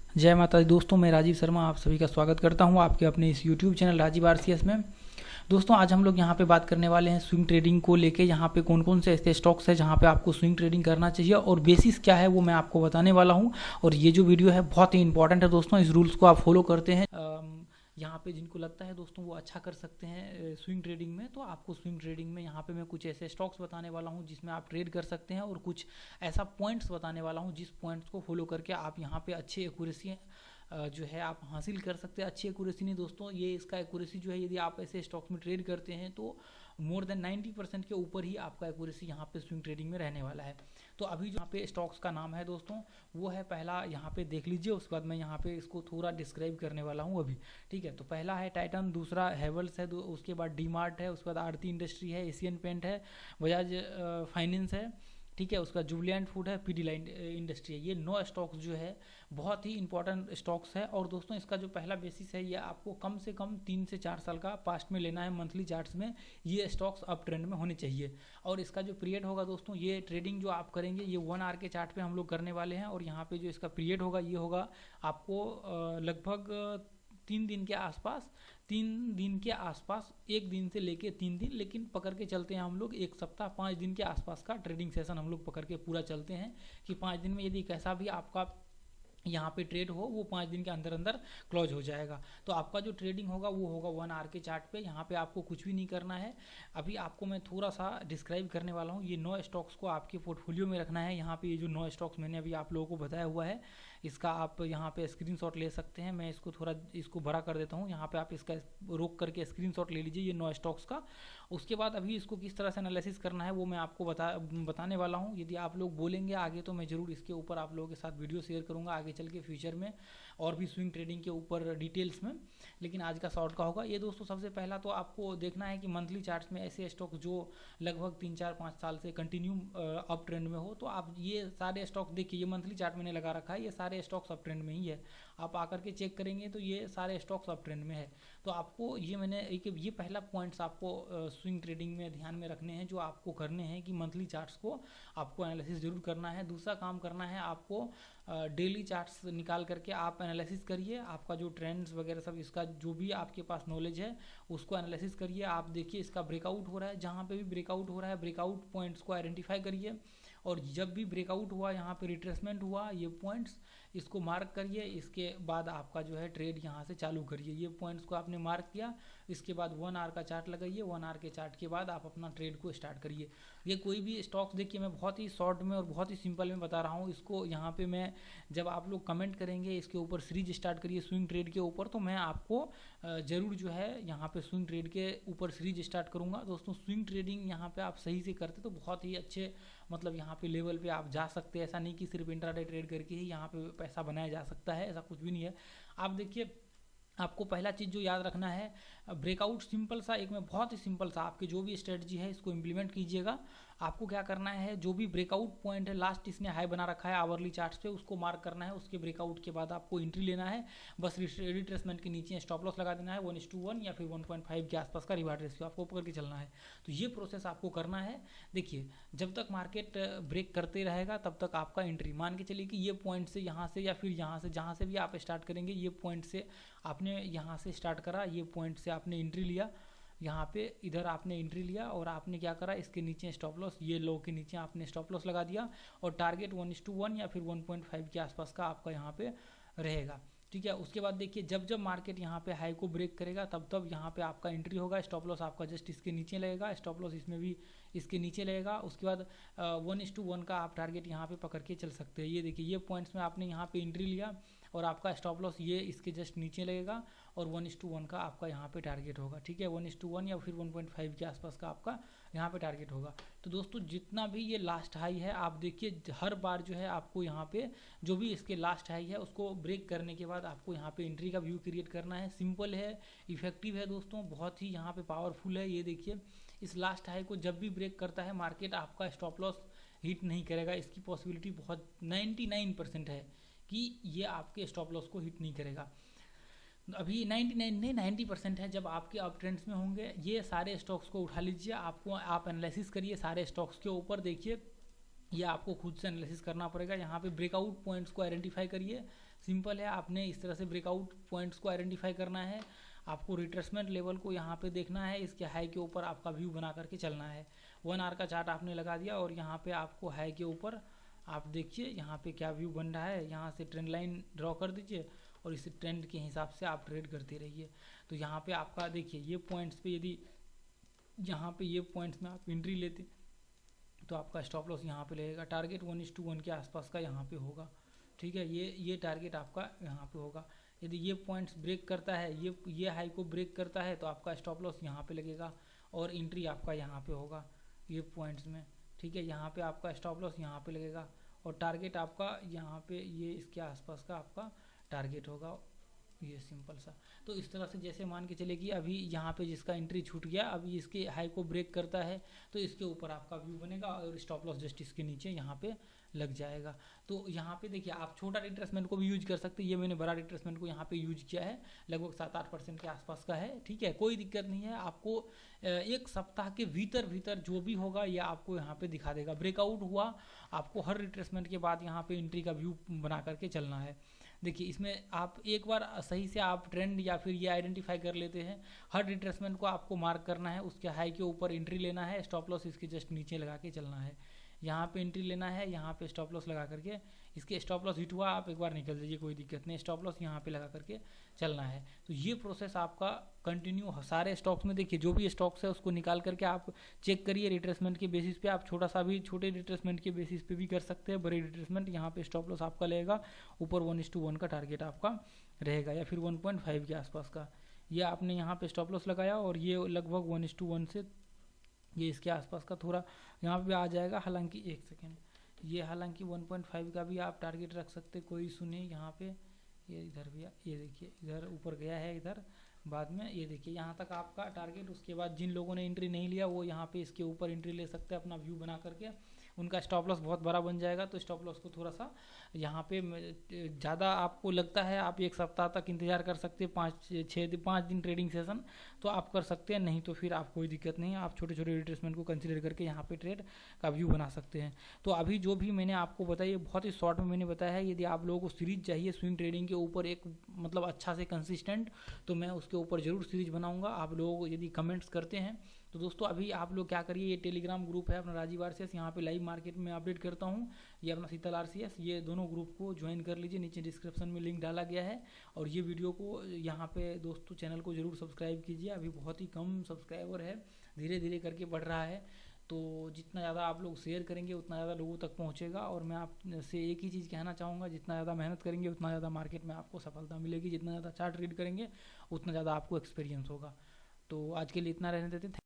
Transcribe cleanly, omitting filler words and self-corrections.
जय माता दी दोस्तों, मैं राजीव शर्मा आप सभी का स्वागत करता हूं आपके अपने इस यूट्यूब चैनल राजीव आरसीएस में। दोस्तों आज हम लोग यहां पे बात करने वाले हैं स्विंग ट्रेडिंग को लेके। यहां पे कौन कौन से ऐसे स्टॉक्स है जहां पे आपको स्विंग ट्रेडिंग करना चाहिए और बेसिस क्या है वो मैं आपको बताने वाला हूं। और ये जो वीडियो है बहुत ही इंपॉर्टेंट है दोस्तों, इस रूल्स को आप फॉलो करते हैं यहाँ पे जिनको लगता है दोस्तों वो अच्छा कर सकते हैं स्विंग ट्रेडिंग में, तो आपको स्विंग ट्रेडिंग में यहाँ पे मैं कुछ ऐसे स्टॉक्स बताने वाला हूँ जिसमें आप ट्रेड कर सकते हैं, और कुछ ऐसा पॉइंट्स बताने वाला हूँ जिस पॉइंट्स को फॉलो करके आप यहाँ पे अच्छी एक्यूरेसी जो है आप हासिल कर सकते हैं। अच्छी एक्यूरेसी नहीं दोस्तों, ये इसका एक्यूरेसी जो है यदि आप ऐसे स्टॉक्स में ट्रेड करते हैं तो मोर देन 90% के ऊपर ही आपका एक्यूरेसी यहाँ पे स्विंग ट्रेडिंग में रहने वाला है। तो अभी जो यहाँ पे स्टॉक्स का नाम है दोस्तों वो है, पहला यहाँ पे देख लीजिए, उसके बाद मैं यहाँ पे इसको थोड़ा डिस्क्राइब करने वाला हूँ अभी। ठीक है, तो पहला है टाइटन, दूसरा हेवल्स है, उसके बाद डी मार्ट है, उसके बाद आरती इंडस्ट्री है, एशियन पेंट है, बजाज फाइनेंस है, ठीक है, उसका जुबलिएंट फूड है, पीडीलाइन इंडस्ट्री है। ये 9 स्टॉक्स जो है बहुत ही इंपॉर्टेंट स्टॉक्स है। और दोस्तों इसका जो पहला बेसिस है ये आपको कम से कम 3 से 4 साल का पास्ट में लेना है। मंथली चार्ट्स में ये स्टॉक्स अप ट्रेंड में होने चाहिए। और इसका जो पीरियड होगा दोस्तों, ये ट्रेडिंग जो आप करेंगे ये 1 आवर के चार्ट पे हम लोग करने वाले हैं। और यहाँ पे जो इसका पीरियड होगा ये होगा आपको लगभग 3 दिन के आसपास, 3 दिन के आसपास, 1 दिन से लेके 3 दिन, लेकिन पकड़ के चलते हैं हम लोग 1 सप्ताह, 5 दिन के आसपास का ट्रेडिंग सेशन हम लोग पकड़ के पूरा चलते हैं कि 5 दिन में यदि कैसा भी आपका यहाँ पे ट्रेड हो वो 5 दिन के अंदर अंदर क्लोज हो जाएगा। तो आपका जो ट्रेडिंग होगा वो होगा 1 आवर के चार्ट पे। यहाँ पे आपको कुछ भी नहीं करना है। अभी आपको मैं थोड़ा सा डिस्क्राइब करने वाला हूँ। ये 9 स्टॉक्स को आपके पोर्टफोलियो में रखना है। यहाँ पे ये जो 9 स्टॉक्स मैंने अभी आप लोगों को बताया हुआ है इसका आप यहाँ पे स्क्रीनशॉट ले सकते हैं। मैं इसको थोड़ा इसको बड़ा कर देता हूँ। यहाँ पे आप इसका रोक करके स्क्रीनशॉट ले लीजिए ये 9 स्टॉक्स का। उसके बाद अभी इसको किस तरह से एनालिसिस करना है वो मैं आपको बताने वाला हूँ। यदि आप लोग बोलेंगे आगे तो मैं ज़रूर इसके ऊपर आप लोगों के साथ वीडियो शेयर करूँगा आगे चल के फ्यूचर में, और भी स्विंग ट्रेडिंग के ऊपर डिटेल्स में। लेकिन आज का शॉर्ट का होगा ये दोस्तों। सबसे पहला तो आपको देखना है कि मंथली चार्ट्स में ऐसे स्टॉक जो लगभग 3 4 5 साल से कंटिन्यू अप ट्रेंड में हो, तो आप ये सारे स्टॉक देखिए। ये मंथली चार्ट मैंने लगा रखा है, ये सारे स्टॉक्स अप ट्रेंड में ही है। आप आकर के चेक करेंगे तो ये सारे स्टॉक्स अप ट्रेंड में है। तो आपको ये मैंने ये पहला पॉइंट्स आपको स्विंग ट्रेडिंग में ध्यान में रखने हैं, जो आपको करने हैं कि मंथली चार्ट्स को आपको एनालिसिस जरूर करना है। दूसरा काम करना है आपको डेली चार्ट्स निकाल करके आप एनालिसिस करिए। आपका जो ट्रेंड्स वगैरह सब, इसका जो भी आपके पास नॉलेज है उसको एनालिसिस करिए। आप देखिए इसका ब्रेकआउट हो रहा है, जहाँ पे भी ब्रेकआउट हो रहा है ब्रेकआउट पॉइंट्स को आइडेंटिफाई करिए। और जब भी ब्रेकआउट हुआ, यहाँ पे रिट्रेसमेंट हुआ, ये पॉइंट्स इसको मार्क करिए। इसके बाद आपका जो है ट्रेड यहाँ से चालू करिए। ये पॉइंट्स को आपने मार्क किया, इसके बाद 1 आवर का चार्ट लगाइए। 1 आवर के चार्ट के बाद आप अपना ट्रेड को स्टार्ट करिए। ये कोई भी स्टॉक्स देखिए, मैं बहुत ही शॉर्ट में और बहुत ही सिंपल में बता रहा हूँ इसको। यहाँ पे मैं जब आप लोग कमेंट करेंगे इसके ऊपर सीरीज स्टार्ट करिए स्विंग ट्रेड के ऊपर, तो मैं आपको ज़रूर जो है यहाँ पे स्विंग ट्रेड के ऊपर सीरीज स्टार्ट करूँगा। दोस्तों स्विंग ट्रेडिंग यहाँ पे आप सही से करते तो बहुत ही अच्छे मतलब यहाँ पे लेवल पे आप जा सकते हैं। ऐसा नहीं कि सिर्फ इंट्राडे ट्रेड करके ही यहाँ पे पैसा बनाया जा सकता है, ऐसा कुछ भी नहीं है। आप देखिए, आपको पहला चीज़ जो याद रखना है, ब्रेकआउट सिंपल सा एक में बहुत ही सिंपल सा आपके जो भी स्ट्रेटजी है इसको इम्प्लीमेंट कीजिएगा। आपको क्या करना है, जो भी ब्रेकआउट पॉइंट है लास्ट इसने हाई बना रखा है आवरली चार्ट्स पे, उसको मार्क करना है। उसके ब्रेकआउट के बाद आपको एंट्री लेना है। बस रिट्रेसमेंट के नीचे स्टॉप लॉस लगा देना है। 1:1 या फिर 1.5 के आसपास का रिवार्ड रेशियो आपको पकड़ के चलना है। तो ये प्रोसेस आपको करना है। देखिए, जब तक मार्केट ब्रेक करते रहेगा तब तक आपका एंट्री, मान के चलिए कि ये पॉइंट से यहाँ से या फिर यहाँ से जहाँ से भी आप स्टार्ट करेंगे, ये पॉइंट से आपने यहाँ से स्टार्ट करा, ये पॉइंट से आपने एंट्री लिया, यहाँ पे इधर आपने एंट्री लिया और आपने क्या करा, इसके नीचे स्टॉप लॉस, ये लो के नीचे आपने स्टॉप लॉस लगा दिया। और टारगेट 1:1 या फिर 1.5 के आसपास का आपका यहाँ पे रहेगा। ठीक है, उसके बाद देखिए जब जब मार्केट यहाँ पे हाई को ब्रेक करेगा तब तब यहाँ पे आपका एंट्री होगा। स्टॉप लॉस आपका जस्ट इसके नीचे लगेगा, स्टॉप लॉस इसमें भी इसके नीचे लगेगा। उसके बाद 1:1 का आप टारगेट यहाँ पे पकड़ के चल सकते हैं। ये देखिए, ये पॉइंट्स में आपने यहाँ पे एंट्री लिया और आपका स्टॉप लॉस ये इसके जस्ट नीचे लगेगा और 1:1 का आपका यहाँ पे टारगेट होगा। ठीक है, 1:1 या फिर 1.5 के आसपास का आपका यहाँ पे टारगेट होगा। तो दोस्तों जितना भी ये लास्ट हाई है आप देखिए, हर बार जो है आपको यहाँ पे जो भी इसके लास्ट हाई है उसको ब्रेक करने के बाद आपको यहाँ पे एंट्री का व्यू क्रिएट करना है। सिंपल है, इफेक्टिव है दोस्तों, बहुत ही यहाँ पे पावरफुल है। ये देखिए, इस लास्ट हाई को जब भी ब्रेक करता है मार्केट, आपका स्टॉप लॉस हिट नहीं करेगा। इसकी पॉसिबिलिटी बहुत 99% है कि ये आपके स्टॉप लॉस को हिट नहीं करेगा। अभी 99 नहीं 90% है। जब आपके अप ट्रेंड्स में होंगे, ये सारे स्टॉक्स को उठा लीजिए, आपको आप एनालिसिस करिए सारे स्टॉक्स के ऊपर। देखिए, ये आपको खुद से एनालिसिस करना पड़ेगा। यहाँ पे ब्रेकआउट पॉइंट्स को आइडेंटिफाई करिए, सिंपल है, आपने इस तरह से ब्रेकआउट पॉइंट्स को आइडेंटिफाई करना है, आपको रिट्रेसमेंट लेवल को यहाँ पे देखना है, इसके हाई के ऊपर आपका व्यू बना करके चलना है। 1 आवर का चार्ट आपने लगा दिया और यहाँ पे आपको हाई के ऊपर आप देखिए यहाँ पे क्या व्यू बन रहा है, यहाँ से ट्रेंड लाइन ड्रॉ कर दीजिए और इस ट्रेंड के हिसाब से आप ट्रेड करते रहिए। तो यहाँ पे आपका देखिए ये पॉइंट्स पे यदि यहाँ पे ये पॉइंट्स में आप एंट्री लेते तो आपका स्टॉप लॉस यहाँ पे लगेगा, टारगेट 1:1 के आसपास का यहाँ पे होगा। ठीक है, ये टारगेट आपका यहाँ पे होगा। यदि ये पॉइंट्स ब्रेक करता है, ये हाई को ब्रेक करता है तो आपका स्टॉप लॉस यहाँ पे लगेगा और एंट्री आपका यहाँ पे होगा ये पॉइंट्स में। ठीक है, यहाँ पे आपका स्टॉप लॉस यहाँ पे लगेगा और टारगेट आपका यहाँ पे ये इसके आसपास का आपका टारगेट होगा, ये सिंपल सा। तो इस तरह से जैसे मान के चले कि अभी यहाँ पे जिसका एंट्री छूट गया, अभी इसके हाई को ब्रेक करता है तो इसके ऊपर आपका व्यू बनेगा और स्टॉप लॉस जस्ट इसके नीचे यहाँ पे लग जाएगा। तो यहाँ पे देखिए आप छोटा रिट्रेसमेंट को भी यूज कर सकते हैं, ये मैंने बड़ा रिट्रेसमेंट को यहाँ पे यूज किया है, लगभग 7-8% के आसपास का है। ठीक है, कोई दिक्कत नहीं है, आपको एक सप्ताह के भीतर जो भी होगा ये आपको यहाँ पे दिखा देगा। ब्रेकआउट हुआ, आपको हर रिट्रेसमेंट के बाद यहाँ पे एंट्री का व्यू बना करके चलना है। देखिए इसमें आप एक बार सही से आप ट्रेंड या फिर ये आइडेंटिफाई कर लेते हैं, हर रिट्रेसमेंट को आपको मार्क करना है, उसके हाई के ऊपर एंट्री लेना है, स्टॉप लॉस इसके जस्ट नीचे लगा के चलना है। यहाँ पे एंट्री लेना है, यहाँ पे स्टॉप लॉस लगा करके, इसके स्टॉप लॉस हिट हुआ आप एक बार निकल जाइए, कोई दिक्कत नहीं, स्टॉप लॉस यहाँ पे लगा करके चलना है। तो ये प्रोसेस आपका कंटिन्यू सारे स्टॉक्स में देखिए, जो भी स्टॉक्स है उसको निकाल करके आप चेक करिए रिट्रेसमेंट के बेसिस पे। आप छोटा सा भी छोटे रिट्रेसमेंट के बेसिस पे भी कर सकते हैं, बड़े रिट्रेसमेंट यहाँ पे स्टॉप लॉस आपका लगेगा ऊपर 1:1 का टारगेट आपका रहेगा या फिर 1.5 के आसपास का। ये आपने यहाँ पे स्टॉप लॉस लगाया और ये लगभग 1:1 से ये इसके आसपास का थोड़ा यहाँ पे आ जाएगा। हालांकि एक सेकेंड, ये हालांकि 1.5 का भी आप टारगेट रख सकते, कोई इशू नहीं। यहाँ पे ये इधर भी ये देखिए इधर ऊपर गया है, इधर बाद में ये देखिए यहाँ तक आपका टारगेट। उसके बाद जिन लोगों ने एंट्री नहीं लिया वो यहाँ पे इसके ऊपर एंट्री ले सकते हैं अपना व्यू बना करके, उनका स्टॉप लॉस बहुत बड़ा बन जाएगा। तो स्टॉप लॉस को थोड़ा सा यहाँ पे ज़्यादा आपको लगता है आप एक सप्ताह तक इंतजार कर सकते हैं, 5 दिन ट्रेडिंग सेशन तो आप कर सकते हैं, नहीं तो फिर आप कोई दिक्कत नहीं है, आप छोटे छोटे रिट्रेसमेंट को कंसिडर करके यहाँ पे ट्रेड का व्यू बना सकते हैं। तो अभी जो भी मैंने आपको बताया बहुत ही शॉर्ट में मैंने बताया है। यदि आप लोगों को सीरीज चाहिए स्विंग ट्रेडिंग के ऊपर एक मतलब अच्छा से कंसिस्टेंट, तो मैं उसके ऊपर जरूर सीरीज बनाऊंगा। आप लोग यदि कमेंट्स करते हैं तो दोस्तों अभी आप लोग क्या करिए, ये टेलीग्राम ग्रुप है अपना राजीव आरसीएस, यहाँ पे लाइव मार्केट में अपडेट करता हूँ, ये अपना शीतल आरसीएस, ये दोनों ग्रुप को ज्वाइन कर लीजिए, नीचे डिस्क्रिप्शन में लिंक डाला गया है। और ये वीडियो को यहाँ पे दोस्तों चैनल को जरूर सब्सक्राइब कीजिए, अभी बहुत ही कम सब्सक्राइबर है, धीरे धीरे करके बढ़ रहा है। तो जितना ज़्यादा आप लोग शेयर करेंगे उतना ज़्यादा लोगों तक पहुँचेगा। और मैं आपसे एक ही चीज़ कहना चाहूँगा, जितना ज़्यादा मेहनत करेंगे उतना ज़्यादा मार्केट में आपको सफलता मिलेगी, जितना ज़्यादा चार्ट रीड करेंगे उतना ज़्यादा आपको एक्सपीरियंस होगा। तो आज के लिए इतना रहने देते हैं।